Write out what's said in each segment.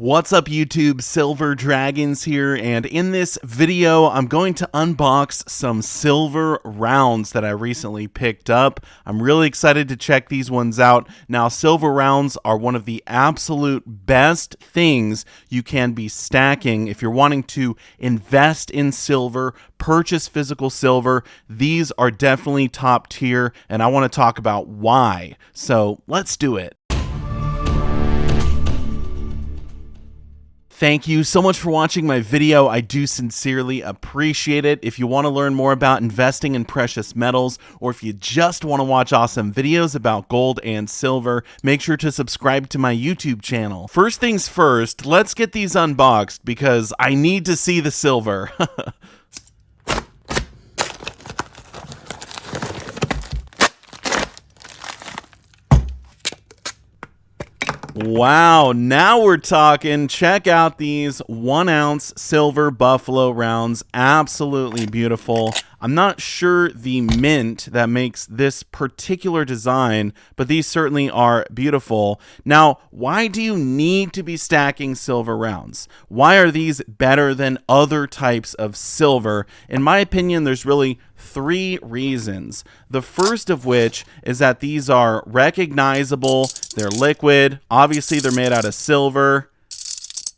What's up YouTube, Silver Dragons here, and in this video I'm going to unbox some silver rounds that I recently picked up. I'm really excited to check these ones out. Now, silver rounds are one of the absolute best things you can be stacking if you're wanting to invest in silver, purchase physical silver. These are definitely top tier, and I want to talk about why. So let's do it. Thank you so much for watching my video. I do sincerely appreciate it. If you want to learn more about investing in precious metals, or if you just want to watch awesome videos about gold and silver, make sure to subscribe to my YouTube channel. First things first, let's get these unboxed because I need to see the silver. Wow, now we're talking. Check out these 1 ounce silver buffalo rounds. Absolutely beautiful. I'm not sure the mint that makes this particular design, but these certainly are beautiful. Now, why do you need to be stacking silver rounds? Why are these better than other types of silver? In my opinion, there's really 3 reasons. The first of which is that these are recognizable, they're liquid, obviously they're made out of silver.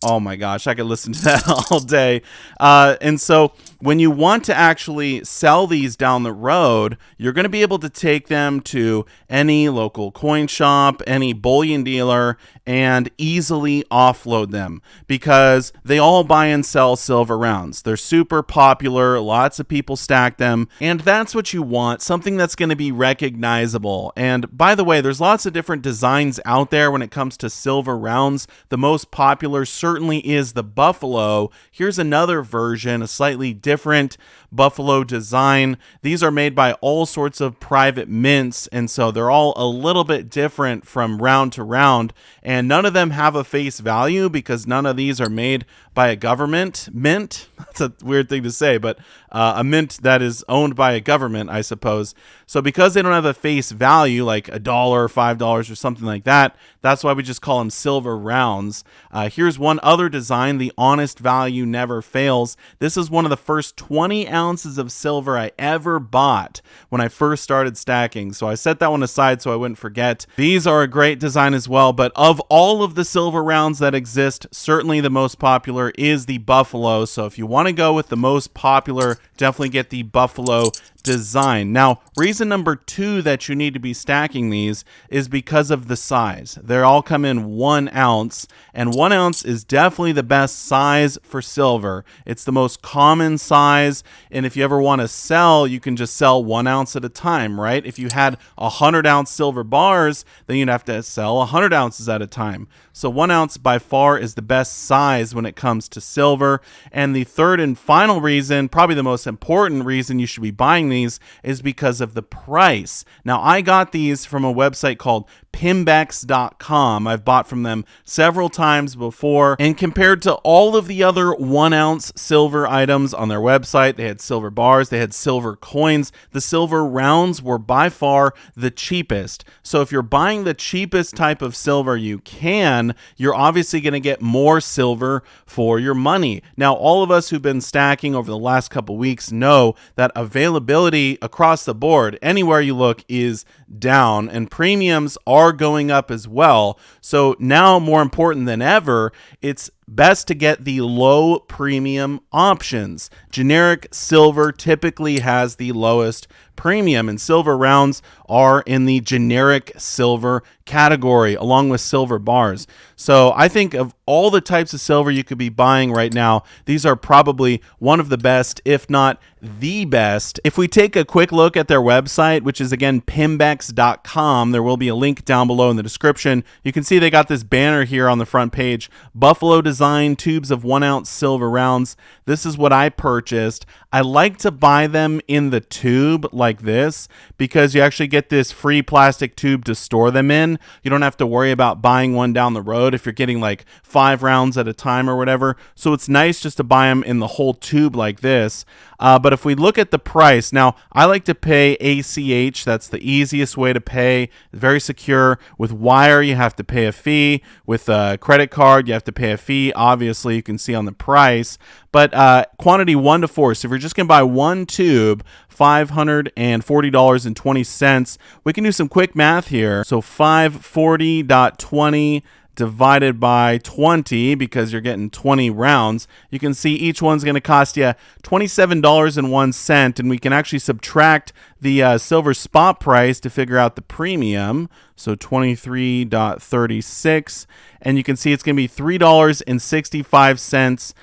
Oh my gosh, I could listen to that all day. And so when you want to actually sell these down the road, you're going to be able to take them to any local coin shop, any bullion dealer, and easily offload them because they all buy and sell silver rounds. They're super popular. Lots of people stack them. And that's what you want, something that's going to be recognizable. And by the way, there's lots of different designs out there when it comes to silver rounds. The most popular certainly is the buffalo. Here's another version, a slightly different buffalo design. These are made by all sorts of private mints, and so they're all a little bit different from round to round, and none of them have a face value because none of these are made by a government mint. That's a weird thing to say, but a mint that is owned by a government, I suppose. So because they don't have a face value like $1, $5 or something like that, that's why we just call them silver rounds. Here's one other design, the honest value never fails. This is one of the first 20 ounces of silver I ever bought when I first started stacking. So I set that one aside so I wouldn't forget. These are a great design as well, but of all of the silver rounds that exist, certainly the most popular is the buffalo. So if you want to go with the most popular, definitely get the buffalo design. Now, reason number 2 that you need to be stacking these is because of the size. They all come in 1 ounce, and 1 ounce is definitely the best size for silver. It's the most common size, and if you ever want to sell, you can just sell 1 ounce at a time, right? If you had 100-ounce silver bars, then you'd have to sell 100 ounces at a time. So 1 ounce by far is the best size when it comes to silver. And the third and final reason, probably the most important reason you should be buying these, is because of the price. Now, I got these from a website called Pimbex.com. I've bought from them several times before, and compared to all of the other 1 ounce silver items on their website, they had silver bars, they had silver coins. The silver rounds were by far the cheapest. So if you're buying the cheapest type of silver you can, you're obviously going to get more silver for your money. Now, all of us who've been stacking over the last couple weeks know that availability across the board, anywhere you look, is down, and premiums are going up as well. So now, more important than ever, it's best to get the low premium options. Generic silver typically has the lowest premium, and silver rounds are in the generic silver category along with silver bars. So I think of all the types of silver you could be buying right now, these are probably one of the best, if not the best. If we take a quick look at their website, which is again Pimbex.com, there will be a link down below in the description. You can see they got this banner here on the front page, buffalo design tubes of 1 ounce silver rounds. This is what I purchased. I like to buy them in the tube like this because you actually get this free plastic tube to store them in. You don't have to worry about buying one down the road if you're getting like 5 rounds at a time or whatever. So it's nice just to buy them in the whole tube like this. But if we look at the price, now I like to pay ACH. That's the easiest way to pay. Very secure. With wire, you have to pay a fee. With a credit card, you have to pay a fee. Obviously, you can see on the price. But quantity 1 to 4. So if you're just going to buy one tube, $540.20. We can do some quick math here. So 540.20 divided by 20, because you're getting 20 rounds, you can see each one's going to cost you $27.01, and we can actually subtract the silver spot price to figure out the premium. So 23.36, and you can see it's going to be $3.65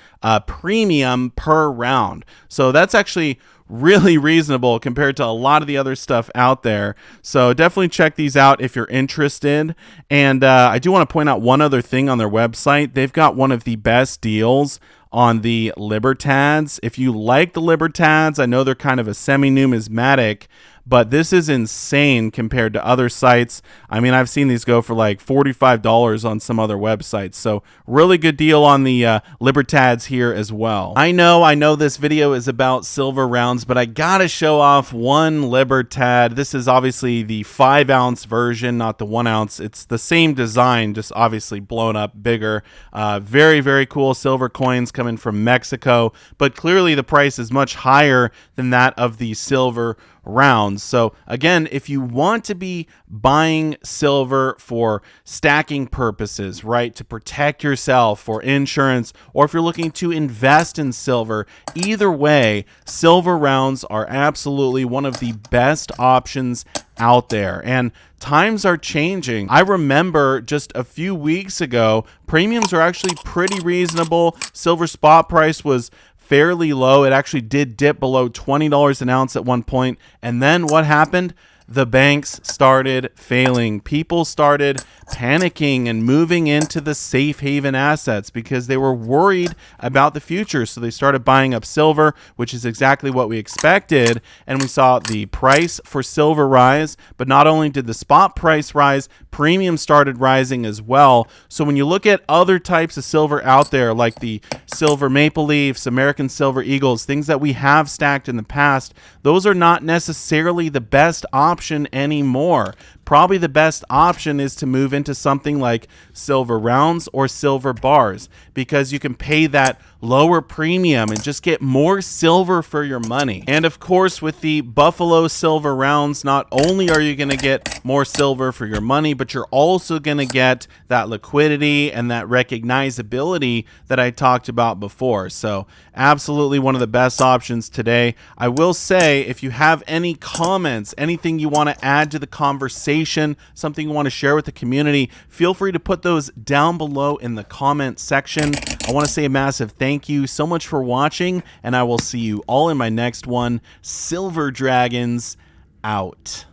premium per round. So that's actually really reasonable compared to a lot of the other stuff out there. So definitely check these out if you're interested. And I do want to point out one other thing on their website. They've got one of the best deals on the Libertads. If you like the Libertads, I know they're kind of a semi-numismatic, but this is insane compared to other sites. I mean, I've seen these go for like $45 on some other websites. So really good deal on the Libertads here as well. I know this video is about silver rounds, but I gotta show off one Libertad. This is obviously the 5-ounce version, not the 1-ounce. It's the same design, just obviously blown up bigger. Very, very cool silver coins coming from Mexico, but clearly the price is much higher than that of the silver rounds. So again, if you want to be buying silver for stacking purposes, right, to protect yourself, for insurance, or if you're looking to invest in silver, either way, silver rounds are absolutely one of the best options out there. And times are changing. I remember just a few weeks ago, premiums are actually pretty reasonable. Silver spot price was fairly low. It actually did dip below $20 an ounce at one point. And then what happened? The banks started failing. People started panicking and moving into the safe haven assets because they were worried about the future. So they started buying up silver, which is exactly what we expected. And we saw the price for silver rise. But not only did the spot price rise, premium started rising as well. So when you look at other types of silver out there, like the silver maple leafs, American silver eagles, things that we have stacked in the past, those are not necessarily the best option anymore. Probably the best option is to move into something like silver rounds or silver bars, because you can pay that lower premium and just get more silver for your money. And of course, with the Buffalo silver rounds, not only are you going to get more silver for your money, but you're also going to get that liquidity and that recognizability that I talked about before. So absolutely one of the best options today. I will say, if you have any comments, anything you want to add to the conversation, something you want to share with the community, feel free to put those down below in the comment section. I want to say a massive thank you so much for watching, and I will see you all in my next one. Silver Dragons out.